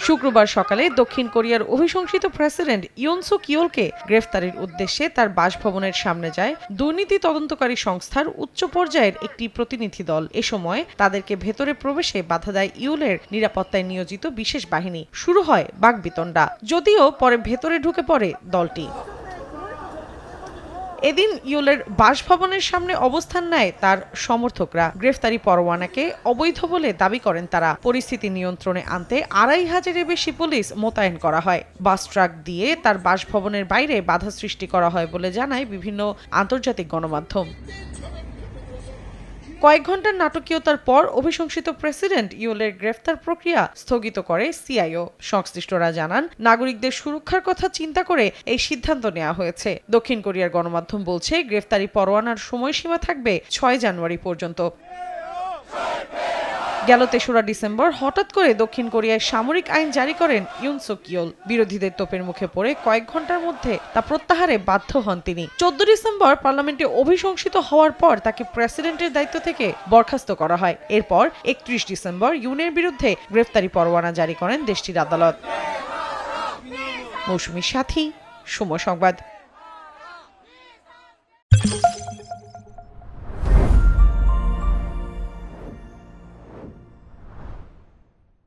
শুক্রবার সকালে দক্ষিণ কোরিয়ার অভিশংসিত প্রেসিডেন্ট ইয়ন সুক ইয়োলকে গ্রেফতারের উদ্দেশ্যে তার বাসভবনের সামনে যায় দুর্নীতি তদন্তকারী সংস্থার উচ্চ পর্যায়ের একটি প্রতিনিধি দল। এ সময় তাদেরকে ভেতরে প্রবেশে বাধা দেয় ইয়োলের নিরাপত্তায় নিয়োজিত বিশেষ বাহিনী। শুরু হয় বাকবিতণ্ডা, যদিও পরে ভেতরে ঢুকে পড়ে দলটি। এদিন ইয়োলের বাসভবনের সামনে অবস্থান নেয় তার সমর্থকরা। গ্রেফতারি পরোয়ানাকে অবৈধ বলে দাবি করেন তারা। পরিস্থিতি নিয়ন্ত্রণে আনতে ২৫০০-এর বেশি পুলিশ মোতায়েন করা হয়। বাস ট্রাক দিয়ে তার বাসভবনের বাইরে বাধা সৃষ্টি করা হয় বলে জানায় বিভিন্ন আন্তর্জাতিক গণমাধ্যম। কয়েক ঘন্টার নাটকীয়তার পর অভিশংসিত প্রেসিডেন্ট ইয়োলের গ্রেফতার প্রক্রিয়া স্থগিত করে সিআইও। সংশ্লিষ্টরা জানান, নাগরিকদের সুরক্ষার কথা চিন্তা করে এই সিদ্ধান্ত নেওয়া হয়েছে। দক্ষিণ কোরিয়ার গণমাধ্যম বলছে, গ্রেফতারি পরোয়ানার সময়সীমা থাকবে ৬ জানুয়ারি পর্যন্ত। গেল ৩রা ডিসেম্বর হঠাৎ করে দক্ষিণ কোরিয়ায় সামরিক আইন জারি করেন ইয়ন সুক ইয়োল। বিরোধীদের তোপের মুখে পড়ে কয়েক ঘন্টার মধ্যে তা প্রত্যাহারে বাধ্য হন তিনি। ১৪ ডিসেম্বর পার্লামেন্টে অভিশংসিত হওয়ার পর তাকে প্রেসিডেন্টের দায়িত্ব থেকে বরখাস্ত করা হয়। এরপর ৩১ ডিসেম্বর ইয়নের বিরুদ্ধে গ্রেফতারি পরোয়ানা জারি করেন দেশটির আদালত। মৌসুমী সাথী, সময় সংবাদ।